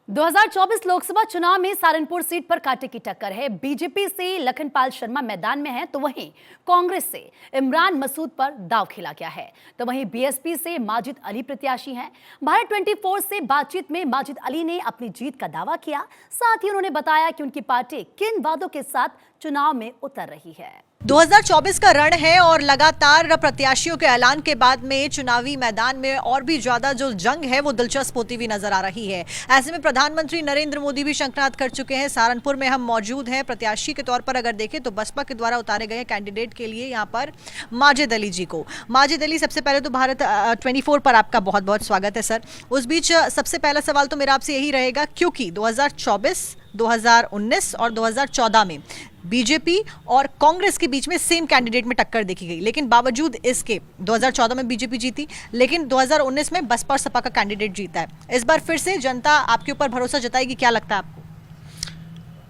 2024 लोकसभा चुनाव में सहारनपुर सीट पर कांटे की टक्कर है। बीजेपी से लखनपाल शर्मा मैदान में है तो वहीं कांग्रेस से इमरान मसूद पर दांव खेला गया है। तो वहीं बीएसपी से माजिद अली प्रत्याशी हैं। भारत 24 से बातचीत में माजिद अली ने अपनी जीत का दावा किया। साथ ही उन्होंने बताया कि उनकी पार्टी किन वादों के साथ चुनाव में उतर रही है। 2024 का रण है और लगातार प्रत्याशियों के ऐलान के बाद में चुनावी मैदान में और भी ज्यादा जो जंग है वो दिलचस्प होती हुई नजर आ रही है। ऐसे में प्रधानमंत्री नरेंद्र मोदी भी शंखनाद कर चुके हैं। सहारनपुर में हम मौजूद हैं। प्रत्याशी के तौर पर अगर देखें तो बसपा के द्वारा उतारे गए कैंडिडेट के लिए यहाँ पर माजिद अली जी को। माजिद अली, सबसे पहले तो भारत 24 पर आपका बहुत बहुत स्वागत है सर। उस बीच सबसे पहला सवाल तो मेरा आपसे यही रहेगा, क्योंकि 2024, 2019 और 2014 में बीजेपी और कांग्रेस के बीच में सेम कैंडिडेट में टक्कर देखी गई, लेकिन बावजूद इसके 2014 में बीजेपी जीती, लेकिन 2019 में बसपा और सपा का कैंडिडेट जीता है। इस बार फिर से जनता आपके ऊपर भरोसा जताएगी, क्या लगता है आपको?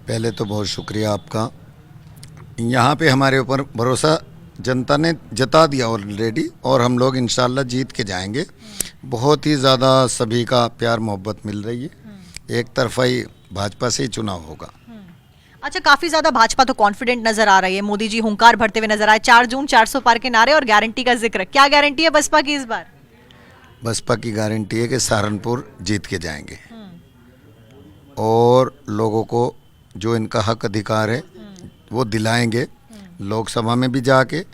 पहले तो बहुत शुक्रिया आपका। यहाँ पे हमारे ऊपर भरोसा जनता ने जता दिया ऑलरेडी और हम लोग इंशाल्लाह जीत के जाएंगे। बहुत ही ज़्यादा सभी का प्यार मोहब्बत मिल रही है। एक तरफा ही भाजपा से ही चुनाव होगा। अच्छा, काफी ज्यादा भाजपा तो कॉन्फिडेंट नजर आ रही है। मोदी जी हुंकार भरते हुए नजर आए। 4 जून 400 पार के नारे और गारंटी का जिक्र। क्या गारंटी है बसपा की इस बार? बसपा की गारंटी है कि सहारनपुर जीत के जाएंगे और लोगों को जो इनका हक अधिकार है वो दिलाएंगे। लोकसभा में भी जाके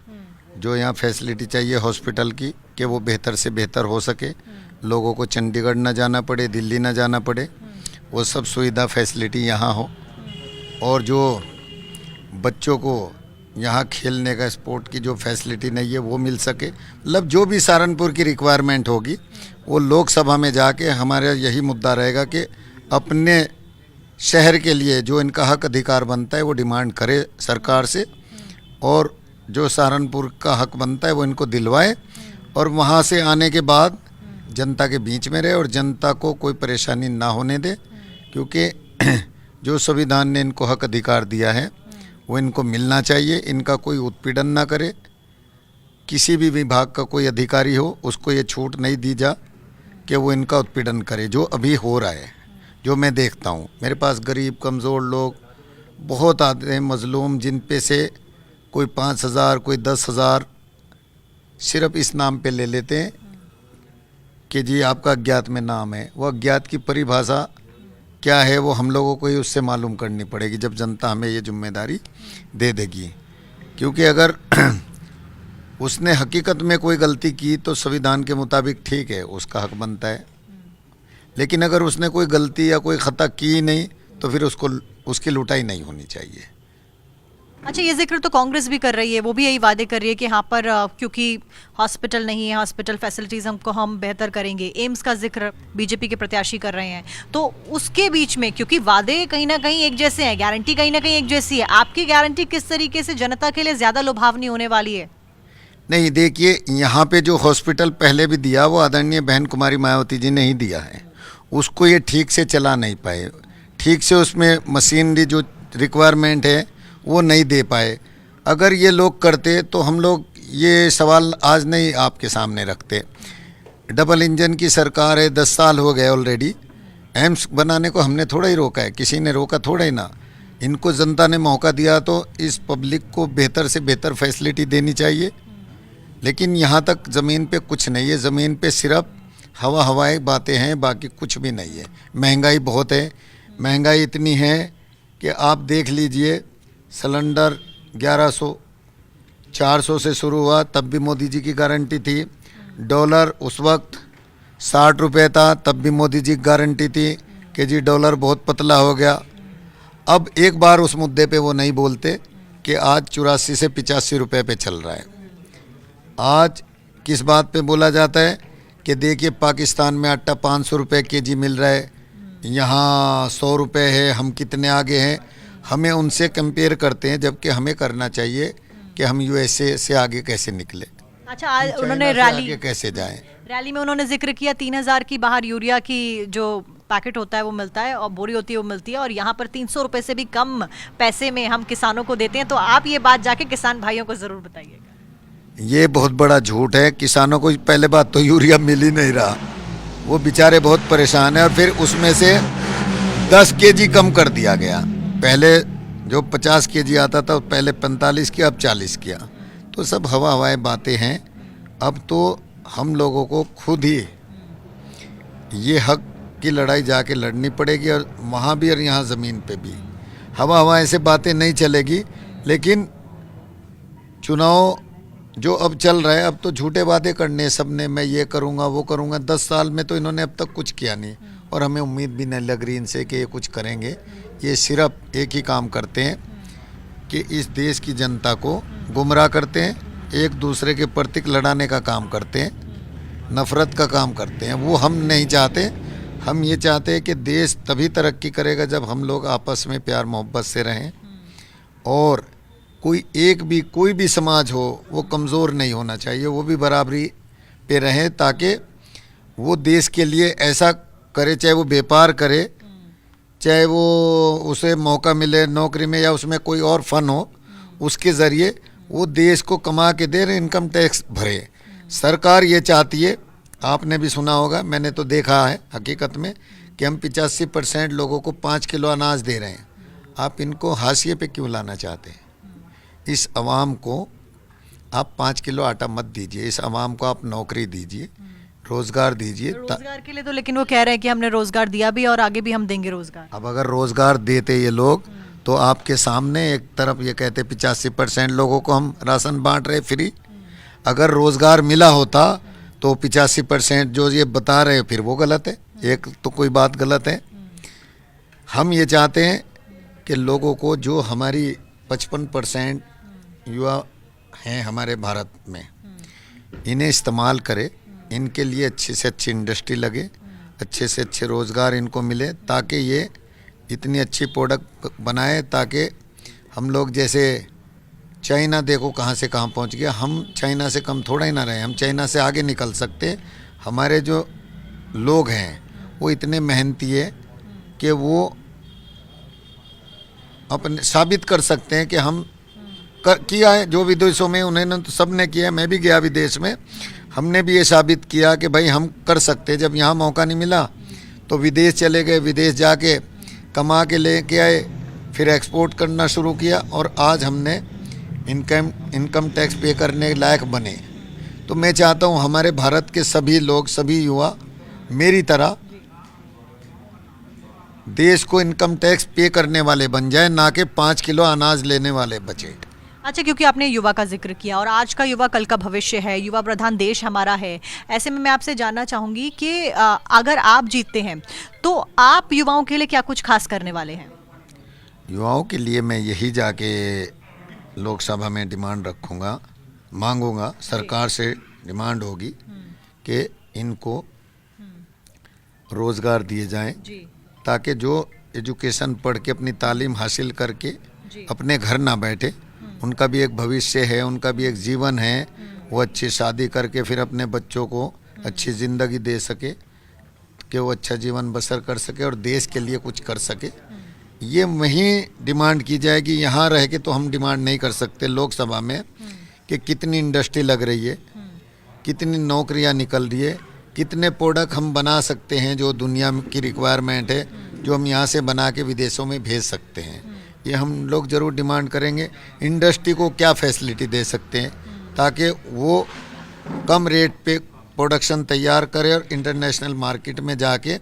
जो यहाँ फैसिलिटी चाहिए हॉस्पिटल की कि वो बेहतर से बेहतर हो सके, लोगों को चंडीगढ़ ना जाना पड़े, दिल्ली ना जाना पड़े, वो सब सुविधा फैसिलिटी यहाँ हो। और जो बच्चों को यहाँ खेलने का स्पोर्ट की जो फैसिलिटी नहीं है वो मिल सके। मतलब जो भी सहारनपुर की रिक्वायरमेंट होगी वो लोकसभा में जाके हमारा यही मुद्दा रहेगा कि अपने शहर के लिए जो इनका हक अधिकार बनता है वो डिमांड करे सरकार से, और जो सहारनपुर का हक बनता है वो इनको दिलवाए और वहाँ से आने के बाद जनता के बीच में रहे और जनता को कोई परेशानी ना होने दे, क्योंकि जो संविधान ने इनको हक अधिकार दिया है वो इनको मिलना चाहिए। इनका कोई उत्पीड़न ना करे। किसी भी विभाग का कोई अधिकारी हो उसको ये छूट नहीं दी जा कि वो इनका उत्पीड़न करे, जो अभी हो रहा है, जो मैं देखता हूँ। मेरे पास गरीब कमज़ोर लोग बहुत आते हैं, मजलूम, जिन पे से कोई 5,000 कोई 10,000 सिर्फ इस नाम पे ले लेते हैं कि जी आपका अज्ञात में नाम है। वो अज्ञात की परिभाषा क्या है वो हम लोगों को ही उससे मालूम करनी पड़ेगी जब जनता हमें ये जिम्मेदारी दे देगी। क्योंकि अगर उसने हकीकत में कोई गलती की तो संविधान के मुताबिक ठीक है, उसका हक बनता है। लेकिन अगर उसने कोई गलती या कोई ख़ता की नहीं तो फिर उसको उसकी लुटाई नहीं होनी चाहिए। अच्छा, ये जिक्र तो कांग्रेस भी कर रही है। वो भी यही वादे कर रही है कि यहाँ पर क्योंकि हॉस्पिटल नहीं है, हॉस्पिटल फैसिलिटीज हमको हम बेहतर करेंगे। एम्स का जिक्र बीजेपी के प्रत्याशी कर रहे हैं। तो उसके बीच में, क्योंकि वादे कहीं ना कहीं एक जैसे हैं, गारंटी कहीं ना कहीं एक जैसी है, आपकी गारंटी किस तरीके से जनता के लिए ज़्यादा लुभावनी होने वाली है? नहीं, देखिए, यहाँ पे जो हॉस्पिटल पहले भी दिया वो आदरणीय बहन कुमारी मायावती जी ने ही दिया है। उसको ये ठीक से चला नहीं पाए, ठीक से उसमें मशीनरी जो रिक्वायरमेंट है वो नहीं दे पाए। अगर ये लोग करते तो हम लोग ये सवाल आज नहीं आपके सामने रखते। डबल इंजन की सरकार है, 10 साल हो गए ऑलरेडी। एम्स बनाने को हमने थोड़ा ही रोका है, किसी ने रोका थोड़ा ही ना। इनको जनता ने मौका दिया तो इस पब्लिक को बेहतर से बेहतर फैसिलिटी देनी चाहिए। लेकिन यहाँ तक ज़मीन पे कुछ नहीं है। ज़मीन पे सिर्फ हवाएं बातें हैं, बाकी कुछ भी नहीं है। महंगाई बहुत है। महंगाई इतनी है कि आप देख लीजिए, सिलेंडर 1100 400 से शुरू हुआ, तब भी मोदी जी की गारंटी थी। डॉलर उस वक्त 60 रुपये था, तब भी मोदी जी की गारंटी थी कि जी डॉलर बहुत पतला हो गया। अब एक बार उस मुद्दे पे वो नहीं बोलते कि आज 84 से 85 रुपये पे चल रहा है। आज किस बात पे बोला जाता है कि देखिए पाकिस्तान में आटा 500 रुपये केजी मिल रहा है, यहाँ 100 रुपये है, हम कितने आगे हैं। हमें उनसे कंपेयर करते हैं, जबकि हमें करना चाहिए कि हम यूएसए से आगे कैसे निकले। अच्छा, आज उन्होंने रैली कैसे जाएं। रैली में उन्होंने जिक्र किया 3,000 की बाहर यूरिया की जो पैकेट होता है वो मिलता है और बोरी होती है वो मिलती है, और यहाँ पर 300 रुपये से भी कम पैसे में हम किसानों को देते हैं। तो आप ये बात जाके किसान भाइयों को ज़रूर बताइएगा। ये बहुत बड़ा झूठ है। किसानों को पहले बात तो यूरिया मिल ही नहीं रहा, वो बेचारे बहुत परेशान हैं। और फिर उसमें से 10 केजी कम कर दिया गया। पहले जो 50 केजी आता था पहले 45 किया, अब 40 किया। तो सब हवाई बातें हैं। अब तो हम लोगों को खुद ही ये हक की लड़ाई जाके लड़नी पड़ेगी, और वहाँ भी और यहाँ ज़मीन पे भी। हवा ऐसे बातें नहीं चलेगी। लेकिन चुनाव जो अब चल रहा है, अब तो झूठे वादे करने सबने, मैं ये करूँगा वो करूँगा। 10 साल में तो इन्होंने अब तक कुछ किया नहीं, और हमें उम्मीद भी नहीं लग रही इनसे कि ये कुछ करेंगे। ये सिर्फ एक ही काम करते हैं कि इस देश की जनता को गुमराह करते हैं, एक दूसरे के प्रतीक लड़ाने का काम करते हैं, नफ़रत का काम करते हैं। वो हम नहीं चाहते। हम ये चाहते हैं कि देश तभी तरक्की करेगा जब हम लोग आपस में प्यार मोहब्बत से रहें, और कोई भी समाज हो वो कमज़ोर नहीं होना चाहिए, वो भी बराबरी पे रहें, ताकि वो देश के लिए ऐसा करे, चाहे वो व्यापार करे, चाहे वो उसे मौका मिले नौकरी में या उसमें कोई और फ़न हो, उसके ज़रिए वो देश को कमा के दे, इनकम टैक्स भरे। सरकार ये चाहती है, आपने भी सुना होगा, मैंने तो देखा है हकीकत में, कि हम 85% लोगों को 5 किलो अनाज दे रहे हैं। आप इनको हाशिए पे क्यों लाना चाहते हैं? इस अवाम को आप 5 किलो आटा मत दीजिए, इस अवाम को आप नौकरी दीजिए, रोज़गार दीजिए। रोजगार के लिए तो लेकिन वो कह रहे हैं कि हमने रोजगार दिया भी और आगे भी हम देंगे रोजगार। अब अगर रोज़गार देते ये लोग, तो आपके सामने एक तरफ ये कहते 85% लोगों को हम राशन बांट रहे फ्री। अगर रोज़गार मिला होता तो 85% जो ये बता रहे फिर वो गलत है। एक तो कोई बात गलत है। हम ये चाहते हैं कि लोगों को, जो हमारी 55% युवा हैं हमारे भारत में, इन्हें इस्तेमाल करे, इनके लिए अच्छे से अच्छी इंडस्ट्री लगे, अच्छे से अच्छे रोज़गार इनको मिले, ताकि ये इतनी अच्छी प्रोडक्ट बनाए, ताकि हम लोग, जैसे चाइना देखो कहाँ से कहाँ पहुँच गया, हम चाइना से कम थोड़ा ही ना रहे, हम चाइना से आगे निकल सकते। हमारे जो लोग हैं वो इतने मेहनती है कि वो अपने साबित कर सकते हैं कि हम किया है। जो विदेशों में उन्होंने तो सब ने किया, मैं भी गया विदेश में, हमने भी ये साबित किया कि भाई हम कर सकते। जब यहाँ मौका नहीं मिला तो विदेश चले गए, विदेश जाके कमा के लेके आए, फिर एक्सपोर्ट करना शुरू किया, और आज हमने इनकम टैक्स पे करने लायक बने। तो मैं चाहता हूँ हमारे भारत के सभी लोग, सभी युवा मेरी तरह देश को इनकम टैक्स पे करने वाले बन जाए, ना कि 5 किलो अनाज लेने वाले बचे। अच्छा, क्योंकि आपने युवा का जिक्र किया और आज का युवा कल का भविष्य है, युवा प्रधान देश हमारा है, ऐसे में मैं आपसे जानना चाहूँगी कि अगर आप जीतते हैं तो आप युवाओं के लिए क्या कुछ खास करने वाले हैं? युवाओं के लिए मैं यही जाके लोकसभा में डिमांड रखूँगा, मांगूंगा, सरकार से डिमांड होगी कि इनको रोज़गार दिए जाएं, ताकि जो एजुकेशन पढ़ के अपनी तालीम हासिल करके अपने घर ना बैठे, उनका भी एक भविष्य है, उनका भी एक जीवन है, वो अच्छी शादी करके फिर अपने बच्चों को अच्छी ज़िंदगी दे सके, कि वो अच्छा जीवन बसर कर सके और देश के लिए कुछ कर सके। ये वहीं डिमांड की जाएगी। यहाँ रह के तो हम डिमांड नहीं कर सकते लोकसभा में कि कितनी इंडस्ट्री लग रही है, कितनी नौकरियाँ निकल रही है, कितने प्रोडक्ट हम बना सकते हैं जो दुनिया की रिक्वायरमेंट है, जो हम यहाँ से बना के विदेशों में भेज सकते हैं। ये हम लोग ज़रूर डिमांड करेंगे। इंडस्ट्री को क्या फैसिलिटी दे सकते हैं ताकि वो कम रेट पे प्रोडक्शन तैयार करे और इंटरनेशनल मार्केट में जाके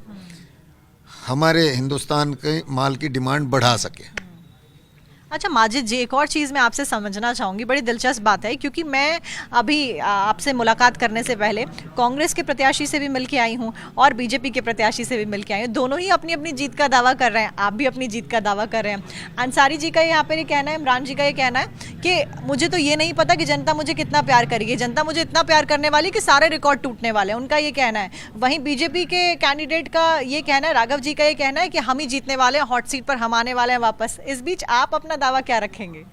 हमारे हिंदुस्तान के माल की डिमांड बढ़ा सके। अच्छा माजिद जी, एक और चीज़ मैं आपसे समझना चाहूँगी, बड़ी दिलचस्प बात है, क्योंकि मैं अभी आपसे मुलाकात करने से पहले कांग्रेस के प्रत्याशी से भी मिल के आई हूँ और बीजेपी के प्रत्याशी से भी मिल के आई हूँ। दोनों ही अपनी अपनी जीत का दावा कर रहे हैं, आप भी अपनी जीत का दावा कर रहे हैं। अंसारी जी का यहाँ पर ये कहना है, इमरान जी का ये कहना है कि मुझे तो ये नहीं पता कि जनता मुझे कितना प्यार करेगी, जनता मुझे इतना प्यार करने वाली कि सारे रिकॉर्ड टूटने वाले हैं, उनका ये कहना है। वहीं बीजेपी के कैंडिडेट का ये कहना है, राघव जी का ये कहना है कि हम ही जीतने वाले हैं, हॉट सीट पर हम आने वाले हैं वापस। इस बीच आप अपना दावा क्या रखेंगे?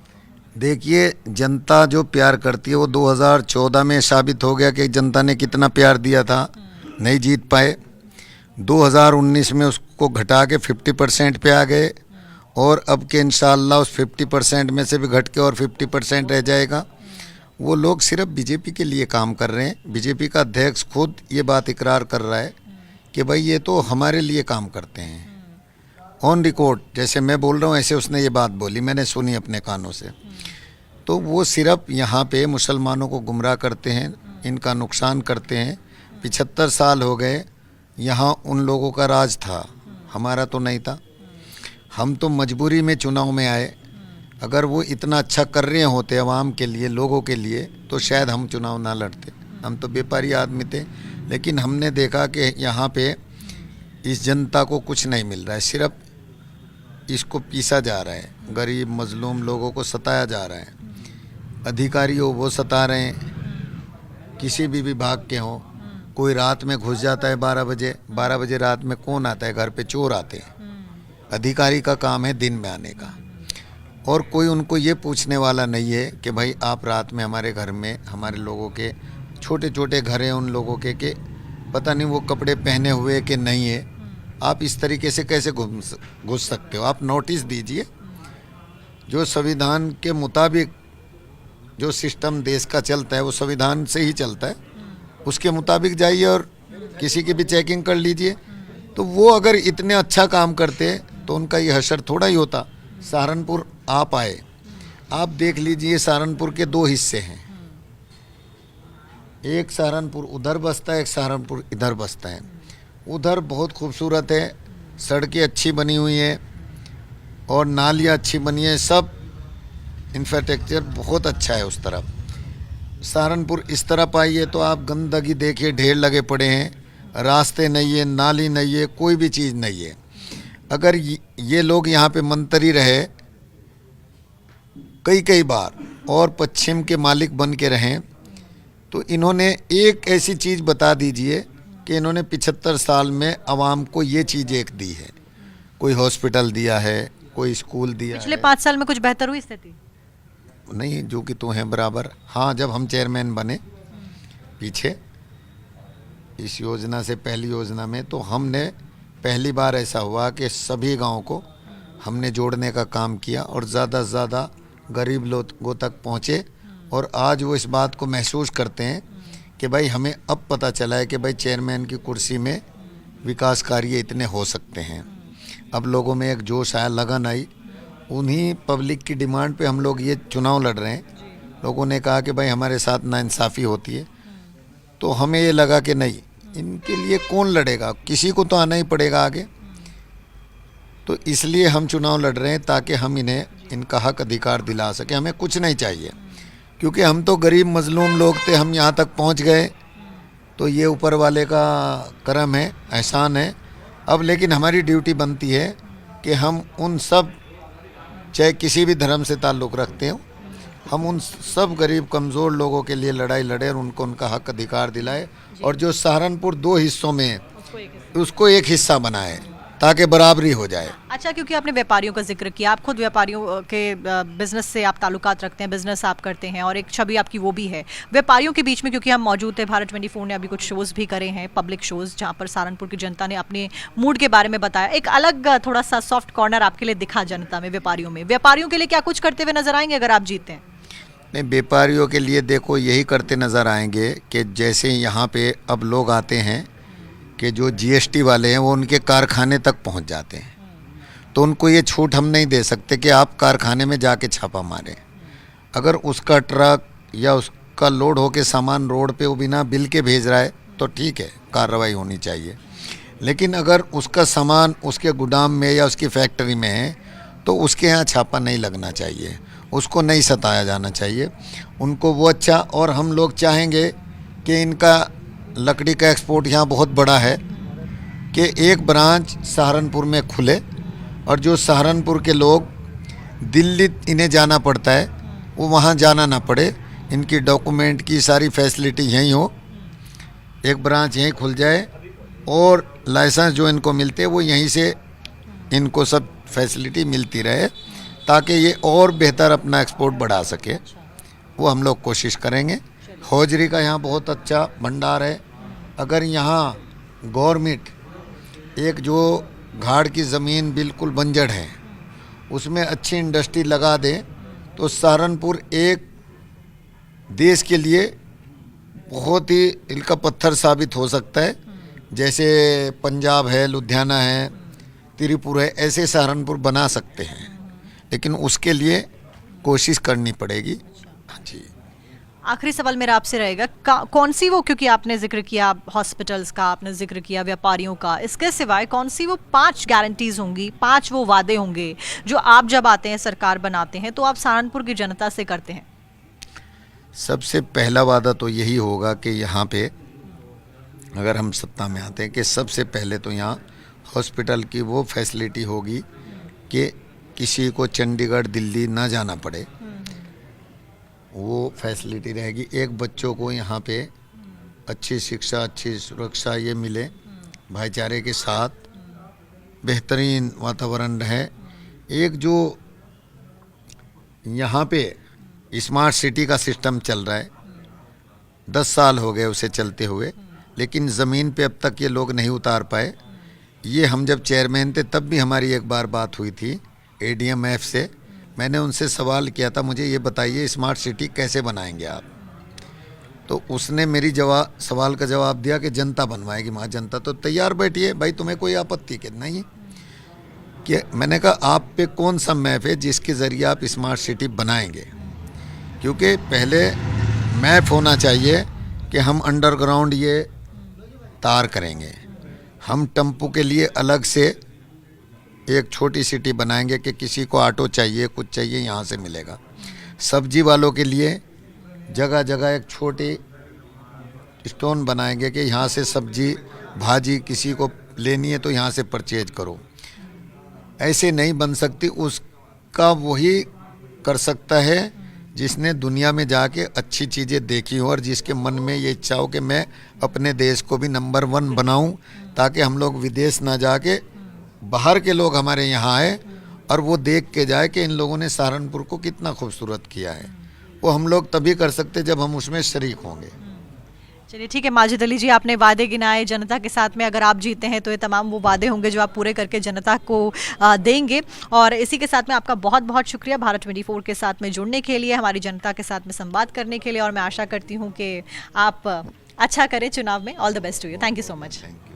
देखिए, जनता जो प्यार करती है वो 2014 में साबित हो गया कि जनता ने कितना प्यार दिया था, नहीं जीत पाए। 2019 में उसको घटा के 50% पे आ गए और अब के इंशाअल्लाह उस 50% में से भी घट के और 50% रह जाएगा। वो लोग सिर्फ बीजेपी के लिए काम कर रहे हैं। बीजेपी का अध्यक्ष खुद ये बात इकरार कर रहा है कि भाई ये तो हमारे लिए काम करते हैं ऑन रिकॉर्ड जैसे मैं बोल रहा हूँ ऐसे उसने ये बात बोली, मैंने सुनी अपने कानों से। तो वो सिर्फ यहाँ पे मुसलमानों को गुमराह करते हैं, इनका नुकसान करते हैं। 75 साल हो गए, यहाँ उन लोगों का राज था, हमारा तो नहीं था। हम तो मजबूरी में चुनाव में आए। अगर वो इतना अच्छा कर रहे होते आवाम के लिए, लोगों के लिए, तो शायद हम चुनाव ना लड़ते। हम तो व्यापारी आदमी थे, लेकिन हमने देखा कि यहाँ पे इस जनता को कुछ नहीं मिल रहा है, सिर्फ इसको पीसा जा रहा है, गरीब मजलूम लोगों को सताया जा रहा है। अधिकारी हो वो सता रहे हैं, किसी भी विभाग के हों। कोई रात में घुस जाता है 12 बजे रात में कौन आता है? घर पे चोर आते हैं। अधिकारी का काम है दिन में आने का, और कोई उनको ये पूछने वाला नहीं है कि भाई आप रात में हमारे घर में, हमारे लोगों के छोटे छोटे घर हैं उन लोगों के पता नहीं वो कपड़े पहने हुए कि नहीं है। आप इस तरीके से कैसे घुस सकते हो? आप नोटिस दीजिए, जो संविधान के मुताबिक जो सिस्टम देश का चलता है वो संविधान से ही चलता है, उसके मुताबिक जाइए और किसी की भी चेकिंग कर लीजिए। तो वो अगर इतने अच्छा काम करते तो उनका ये हशर थोड़ा ही होता। सहारनपुर आप आए, आप देख लीजिए, सहारनपुर के 2 हिस्से हैं, एक सहारनपुर उधर बसता है, एक सहारनपुर इधर बसता है। उधर बहुत खूबसूरत है, सड़कें अच्छी बनी हुई हैं और नालियाँ अच्छी बनी हैं, सब इंफ्रास्ट्रक्चर बहुत अच्छा है उस तरफ। सहारनपुर इस तरफ आइए तो आप गंदगी देखिए, ढेर लगे पड़े हैं, रास्ते नहीं है, नाली नहीं है, कोई भी चीज़ नहीं है। अगर ये लोग यहाँ पे मंत्री रहे कई बार और पश्चिम के मालिक बन के रहें, तो इन्होंने एक ऐसी चीज़ बता दीजिए कि इन्होंने 75 साल में आवाम को ये चीज़ एक दी है। कोई हॉस्पिटल दिया है, कोई स्कूल दिया है। पिछले 5 साल में कुछ बेहतर हुई स्थिति? नहीं, जो कि तो हैं बराबर। हाँ, जब हम चेयरमैन बने पीछे इस योजना से पहली योजना में, तो हमने पहली बार ऐसा हुआ कि सभी गाँव को हमने जोड़ने का काम किया और ज़्यादा से ज़्यादा गरीब लोगों तक पहुँचे। और आज वो इस बात को महसूस करते हैं कि भाई हमें अब पता चला है कि भाई चेयरमैन की कुर्सी में विकास कार्य इतने हो सकते हैं। अब लोगों में एक जोश आया, लगन आई। उन्हीं पब्लिक की डिमांड पे हम लोग ये चुनाव लड़ रहे हैं। लोगों ने कहा कि भाई हमारे साथ नाइंसाफ़ी होती है, तो हमें ये लगा कि नहीं, इनके लिए कौन लड़ेगा, किसी को तो आना ही पड़ेगा आगे। तो इसलिए हम चुनाव लड़ रहे हैं ताकि हम इन्हें इनका हक अधिकार दिला सकें। हमें कुछ नहीं चाहिए, क्योंकि हम तो गरीब मजलूम लोग थे, हम यहाँ तक पहुँच गए तो ये ऊपर वाले का करम है, एहसान है। अब लेकिन हमारी ड्यूटी बनती है कि हम उन सब, चाहे किसी भी धर्म से ताल्लुक़ रखते हो, हम उन सब गरीब कमज़ोर लोगों के लिए लड़ाई लड़े और उनको उनका हक अधिकार दिलाए। और जो सहारनपुर 2 हिस्सों में है उसको एक हिस्सा बनाए ताकि बराबरी हो जाए। अच्छा, क्योंकि आपने व्यापारियों का जिक्र किया, आप खुद व्यापारियों के बिजनेस से आप ताल्लुकात रखते हैं, बिजनेस आप करते हैं और एक छवि आपकी वो भी है व्यापारियों के बीच में। क्योंकि हम मौजूद थे, भारत 24 ने अभी कुछ शोज़ भी करे हैं, पब्लिक शोज़, जहाँ पर सहारनपुर की जनता ने अपने मूड के बारे में बताया। एक अलग थोड़ा सा सॉफ्ट कॉर्नर आपके लिए दिखा जनता में, व्यापारियों में। व्यापारियों के लिए क्या कुछ करते हुए नजर आएंगे अगर आप जीते हैं? नहीं, व्यापारियों के लिए देखो यही करते नज़र आएंगे कि जैसे यहाँ पे अब लोग आते हैं कि जो जीएसटी वाले हैं वो उनके कारखाने तक पहुँच जाते हैं, तो उनको ये छूट हम नहीं दे सकते कि आप कारखाने में जाके छापा मारें। अगर उसका ट्रक या उसका लोड होके सामान रोड पे वो बिना बिल के भेज रहा है तो ठीक है, कार्रवाई होनी चाहिए। लेकिन अगर उसका सामान उसके गोदाम में या उसकी फैक्ट्री में है तो उसके यहाँ छापा नहीं लगना चाहिए, उसको नहीं सताया जाना चाहिए, उनको वो अच्छा। और हम लोग चाहेंगे कि इनका लकड़ी का एक्सपोर्ट यहाँ बहुत बड़ा है कि एक ब्रांच सहारनपुर में खुले और जो सहारनपुर के लोग दिल्ली इन्हें जाना पड़ता है वो वहाँ जाना ना पड़े, इनकी डॉक्यूमेंट की सारी फैसिलिटी यहीं हो, एक ब्रांच यहीं खुल जाए और लाइसेंस जो इनको मिलते हैं वो यहीं से इनको सब फैसिलिटी मिलती रहे ताकि ये और बेहतर अपना एक्सपोर्ट बढ़ा सके। वो हम लोग कोशिश करेंगे। हौजरी का यहाँ बहुत अच्छा भंडार है। अगर यहाँ गवर्नमेंट एक जो घाड़ की ज़मीन बिल्कुल बंजर है उसमें अच्छी इंडस्ट्री लगा दे तो सहारनपुर एक देश के लिए बहुत ही इनका पत्थर साबित हो सकता है। जैसे पंजाब है, लुधियाना है, त्रिपुरा ऐसे सहारनपुर बना सकते हैं, लेकिन उसके लिए कोशिश करनी पड़ेगी। हाँ जी। आखिरी सवाल मेरा आपसे रहेगा, कौन सी वो, क्योंकि आपने जिक्र किया हॉस्पिटल्स का, आपने जिक्र किया व्यापारियों का, इसके सिवाय कौन सी वो 5 गारंटीज होंगी, 5 वो वादे होंगे जो आप जब आते हैं, सरकार बनाते हैं, तो आप सहारनपुर की जनता से करते हैं? सबसे पहला वादा तो यही होगा कि यहाँ पे अगर हम सत्ता में आते हैं कि सबसे पहले तो यहाँ हॉस्पिटल की वो फैसिलिटी होगी कि किसी को चंडीगढ़ दिल्ली ना जाना पड़े, वो फैसिलिटी रहेगी। एक बच्चों को यहाँ पे अच्छी शिक्षा, अच्छी सुरक्षा ये मिले, भाईचारे के साथ बेहतरीन वातावरण रहे। एक जो यहाँ पे स्मार्ट सिटी का सिस्टम चल रहा है, 10 साल हो गए उसे चलते हुए, लेकिन ज़मीन पे अब तक ये लोग नहीं उतार पाए। ये हम जब चेयरमैन थे तब भी हमारी एक बार बात हुई थी ADMF से, मैंने उनसे सवाल किया था, मुझे ये बताइए स्मार्ट सिटी कैसे बनाएंगे आप? तो उसने मेरी सवाल का जवाब दिया कि जनता बनवाएगी। वहाँ जनता तो तैयार बैठी है भाई, तुम्हें कोई आपत्ति के नहीं? कि मैंने कहा आप पे कौन सा मैप है जिसके ज़रिए आप स्मार्ट सिटी बनाएंगे? क्योंकि पहले मैप होना चाहिए कि हम अंडरग्राउंड ये तार करेंगे, हम टेम्पो के लिए अलग से एक छोटी सिटी बनाएंगे कि किसी को ऑटो चाहिए, कुछ चाहिए, यहाँ से मिलेगा। सब्जी वालों के लिए जगह जगह एक छोटी स्टोन बनाएंगे कि यहाँ से सब्जी भाजी किसी को लेनी है तो यहाँ से परचेज करो। ऐसे नहीं बन सकती, उसका वही कर सकता है जिसने दुनिया में जाके अच्छी चीज़ें देखी हो और जिसके मन में ये इच्छा हो कि मैं अपने देश को भी नंबर 1 बनाऊं, ताकि हम लोग विदेश ना जाके बाहर के लोग हमारे यहाँ आए और वो देख के जाए कि इन लोगों ने सहारनपुर को कितना खूबसूरत किया है। वो हम लोग तभी कर सकते जब हम उसमें शरीक होंगे। चलिए ठीक है माजिद अली जी, आपने वादे गिनाए जनता के साथ में, अगर आप जीते हैं तो ये तमाम वो वादे होंगे जो आप पूरे करके जनता को देंगे। और इसी के साथ में आपका बहुत बहुत शुक्रिया भारत 24 के साथ में जुड़ने के लिए, हमारी जनता के साथ में संवाद करने के लिए, और मैं आशा करती हूँ कि आप अच्छा करें चुनाव में। All the best to you. Thank you so much. Thank you.